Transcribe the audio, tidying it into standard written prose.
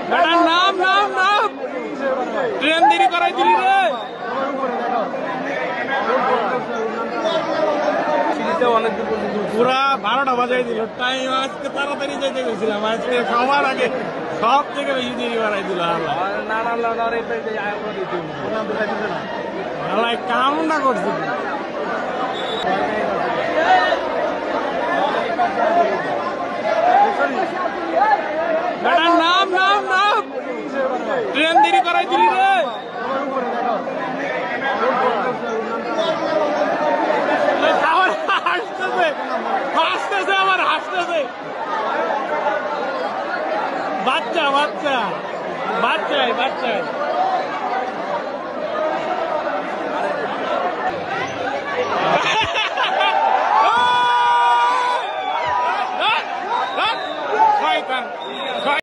Better নাম নাম নাম ট্রেন দেরি করাই দিলি রে। পুরা 12টা বাজাই দিল টাইম। আজকে তাড়াতাড়ি যেতে গেছিলাম, আজকে খাওয়ার আগে সব থেকে বেশি দেরি বাড়াই দিল। আল্লাহ কামনা করছি। বেটার নাম নাম নাম ট্রেন দেরি করাই দিলি রে। হাসতেছে আমার হাসতেছে। বাচ্চা বাচ্চা বাচ্চাই বাচ্চাই।